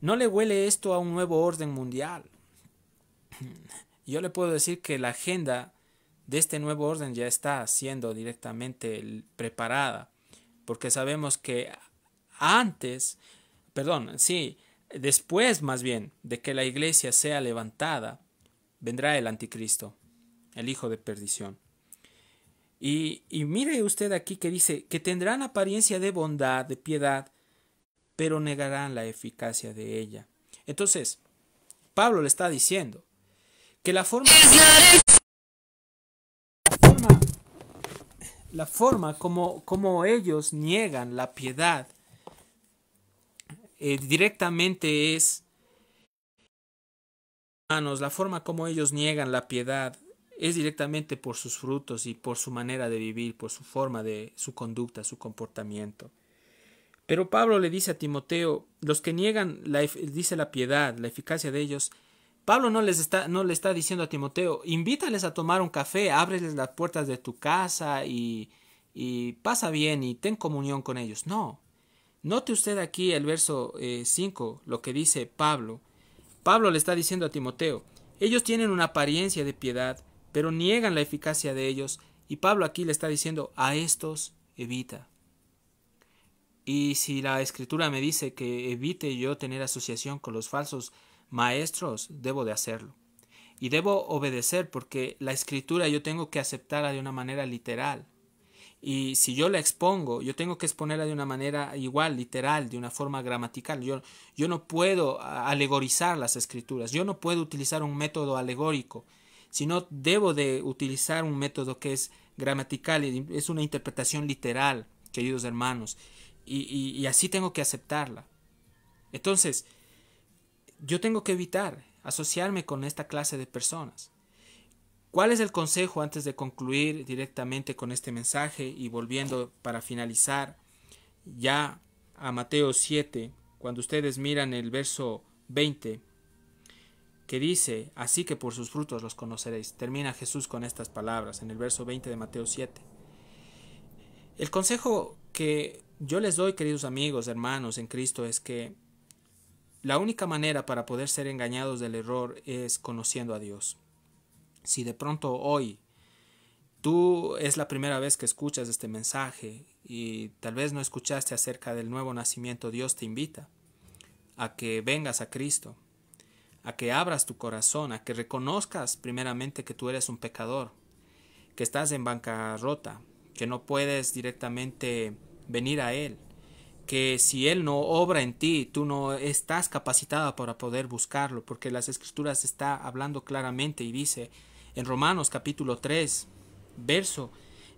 ¿No le huele esto a un nuevo orden mundial? Yo le puedo decir que la agenda de este nuevo orden ya está siendo directamente preparada, porque sabemos que después más bien de que la iglesia sea levantada, vendrá el anticristo, el hijo de perdición. Y mire usted aquí que dice que tendrán apariencia de bondad, de piedad, pero negarán la eficacia de ella. Entonces, Pablo le está diciendo que la forma como ellos niegan la piedad directamente es, hermanos, la forma como ellos niegan la piedad es directamente por sus frutos y por su manera de vivir, por su forma de su conducta, su comportamiento. Pero Pablo le dice a Timoteo, los que niegan dice la piedad, la eficacia de ellos, Pablo no le está diciendo a Timoteo, invítales a tomar un café, ábreles las puertas de tu casa y pasa bien y ten comunión con ellos. No. Note usted aquí el verso 5, lo que dice Pablo. Pablo le está diciendo a Timoteo, ellos tienen una apariencia de piedad, pero niegan la eficacia de ellos, y Pablo aquí le está diciendo, a estos evita. Y si la Escritura me dice que evite yo tener asociación con los falsos maestros, debo de hacerlo. Y debo obedecer porque la Escritura yo tengo que aceptarla de una manera literal. Y si yo la expongo, yo tengo que exponerla de una manera igual, literal, de una forma gramatical. Yo no puedo alegorizar las Escrituras. Yo no puedo utilizar un método alegórico, sino debo de utilizar un método que es gramatical, es una interpretación literal, queridos hermanos. Y así tengo que aceptarla. Entonces, yo tengo que evitar asociarme con esta clase de personas. ¿Cuál es el consejo antes de concluir directamente con este mensaje y volviendo para finalizar ya a Mateo 7, cuando ustedes miran el verso 20, que dice, así que por sus frutos los conoceréis? Termina Jesús con estas palabras en el verso 20 de Mateo 7. El consejo que yo les doy, queridos amigos, hermanos en Cristo, es que la única manera para poder ser engañados del error es conociendo a Dios. Si de pronto hoy tú es la primera vez que escuchas este mensaje y tal vez no escuchaste acerca del nuevo nacimiento, Dios te invita a que vengas a Cristo, a que abras tu corazón, a que reconozcas primeramente que tú eres un pecador, que estás en bancarrota, que no puedes directamente venir a Él, que si Él no obra en ti, tú no estás capacitada para poder buscarlo, porque las Escrituras está hablando claramente y dice en Romanos capítulo 3, verso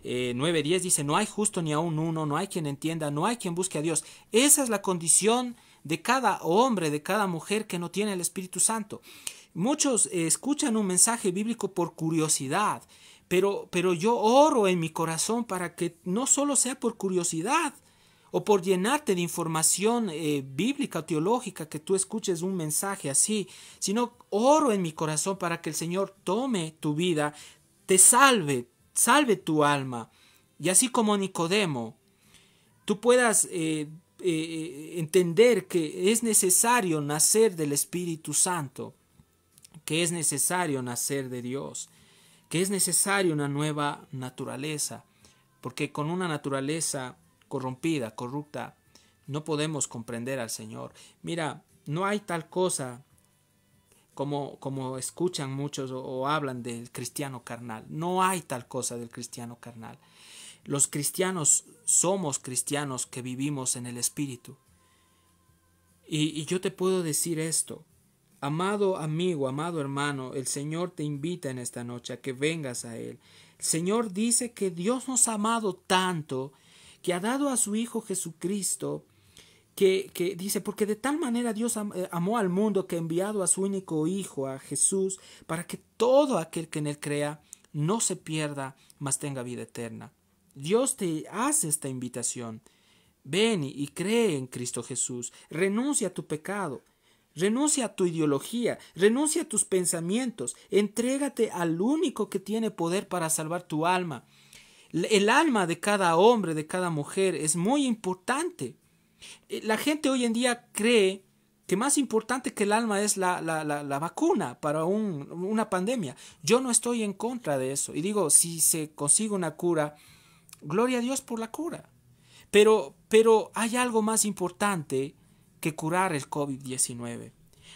9-10, dice: no hay justo ni aun uno, no hay quien entienda, no hay quien busque a Dios. Esa es la condición de cada hombre, de cada mujer que no tiene el Espíritu Santo. Muchos escuchan un mensaje bíblico por curiosidad, pero yo oro en mi corazón para que no solo sea por curiosidad o por llenarte de información bíblica o teológica, que tú escuches un mensaje así, sino oro en mi corazón para que el Señor tome tu vida, te salve tu alma, y así como Nicodemo, tú puedas entender que es necesario nacer del Espíritu Santo, que es necesario nacer de Dios, que es necesaria una nueva naturaleza, porque con una naturaleza corrompida, corrupta, no podemos comprender al Señor. Mira, no hay tal cosa como escuchan muchos o hablan del cristiano carnal. No hay tal cosa del cristiano carnal. Los cristianos somos cristianos que vivimos en el Espíritu. Y yo te puedo decir esto: amado amigo, amado hermano, el Señor te invita en esta noche a que vengas a Él. El Señor dice que Dios nos ha amado tanto que ha dado a su Hijo Jesucristo, que dice: porque de tal manera Dios amó al mundo que ha enviado a su único Hijo, a Jesús, para que todo aquel que en Él crea no se pierda, mas tenga vida eterna. Dios te hace esta invitación. Ven y cree en Cristo Jesús. Renuncia a tu pecado. Renuncia a tu ideología, renuncia a tus pensamientos, entrégate al único que tiene poder para salvar tu alma. El alma de cada hombre, de cada mujer es muy importante. La gente hoy en día cree que más importante que el alma es la vacuna para una pandemia. Yo no estoy en contra de eso. Y digo, si se consigue una cura, gloria a Dios por la cura. Pero hay algo más importante que curar el COVID-19.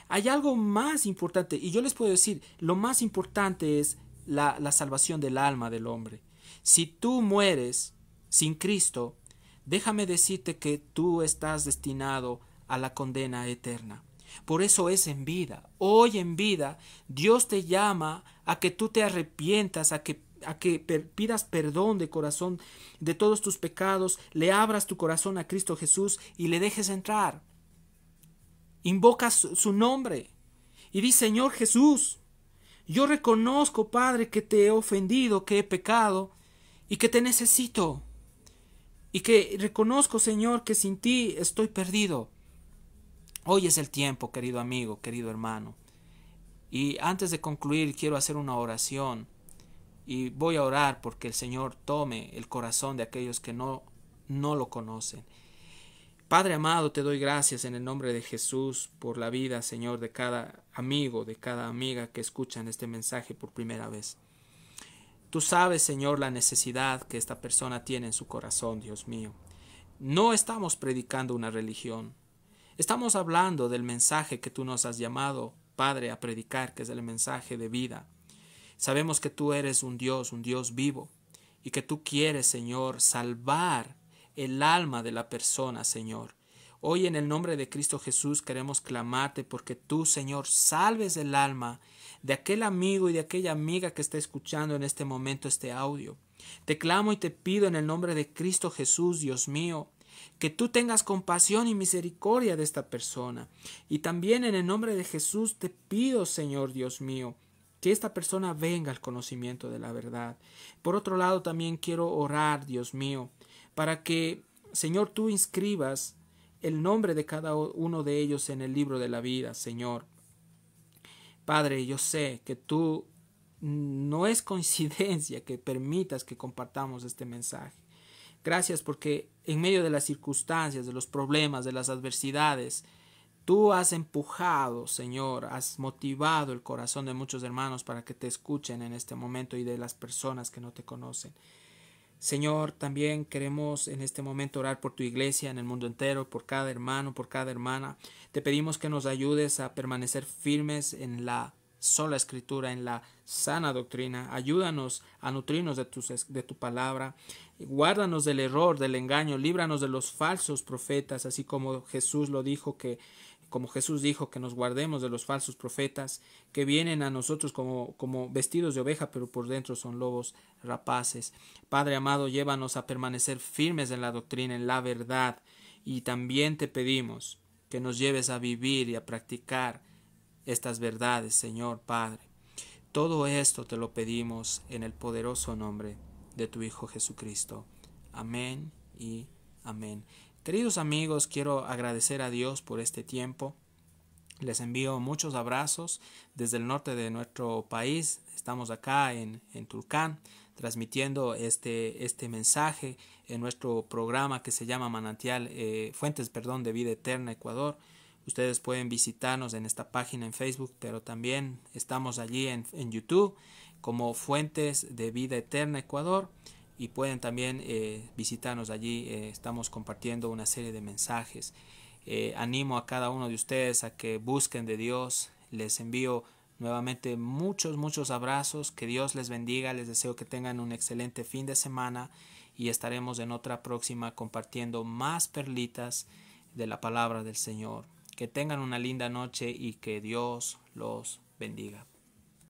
Hay algo más importante, y yo les puedo decir, lo más importante es la salvación del alma del hombre. Si tú mueres sin Cristo, déjame decirte que tú estás destinado a la condena eterna. Por eso es en vida. Hoy en vida, Dios te llama a que tú te arrepientas, a que pidas perdón de corazón de todos tus pecados, le abras tu corazón a Cristo Jesús y le dejes entrar. Invocas su nombre y di: Señor Jesús, yo reconozco, Padre, que te he ofendido, que he pecado y que te necesito. Y que reconozco, Señor, que sin ti estoy perdido. Hoy es el tiempo, querido amigo, querido hermano. Y antes de concluir, quiero hacer una oración. Y voy a orar porque el Señor tome el corazón de aquellos que no lo conocen. Padre amado, te doy gracias en el nombre de Jesús por la vida, Señor, de cada amigo, de cada amiga que escuchan este mensaje por primera vez. Tú sabes, Señor, la necesidad que esta persona tiene en su corazón, Dios mío. No estamos predicando una religión. Estamos hablando del mensaje que tú nos has llamado, Padre, a predicar, que es el mensaje de vida. Sabemos que tú eres un Dios vivo, y que tú quieres, Señor, salvar el alma de la persona, Señor. Hoy en el nombre de Cristo Jesús queremos clamarte porque tú, Señor, salves el alma de aquel amigo y de aquella amiga que está escuchando en este momento este audio. Te clamo y te pido en el nombre de Cristo Jesús, Dios mío, que tú tengas compasión y misericordia de esta persona. Y también en el nombre de Jesús te pido, Señor Dios mío, que esta persona venga al conocimiento de la verdad. Por otro lado, también quiero orar, Dios mío, para que, Señor, tú inscribas el nombre de cada uno de ellos en el libro de la vida, Señor. Padre, yo sé que tú no es coincidencia que permitas que compartamos este mensaje. Gracias porque en medio de las circunstancias, de los problemas, de las adversidades, tú has empujado, Señor, has motivado el corazón de muchos hermanos para que te escuchen en este momento y de las personas que no te conocen. Señor, también queremos en este momento orar por tu iglesia en el mundo entero, por cada hermano, por cada hermana. Te pedimos que nos ayudes a permanecer firmes en la sola escritura, en la sana doctrina. Ayúdanos a nutrirnos de tu palabra. Guárdanos del error, del engaño. Líbranos de los falsos profetas, así como Jesús lo dijo como Jesús dijo que nos guardemos de los falsos profetas que vienen a nosotros como vestidos de oveja, pero por dentro son lobos rapaces. Padre amado, llévanos a permanecer firmes en la doctrina, en la verdad, y también te pedimos que nos lleves a vivir y a practicar estas verdades, Señor Padre. Todo esto te lo pedimos en el poderoso nombre de tu Hijo Jesucristo. Amén y amén. Queridos amigos, quiero agradecer a Dios por este tiempo. Les envío muchos abrazos desde el norte de nuestro país. Estamos acá en Tulcán transmitiendo este mensaje en nuestro programa que se llama Fuentes de Vida Eterna Ecuador. Ustedes pueden visitarnos en esta página en Facebook, pero también estamos allí en YouTube como Fuentes de Vida Eterna Ecuador. Y pueden también visitarnos allí. Estamos compartiendo una serie de mensajes. Animo a cada uno de ustedes a que busquen de Dios. Les envío nuevamente muchos abrazos. Que Dios les bendiga. Les deseo que tengan un excelente fin de semana y estaremos en otra próxima compartiendo más perlitas de la palabra del Señor. Que tengan una linda noche y que Dios los bendiga.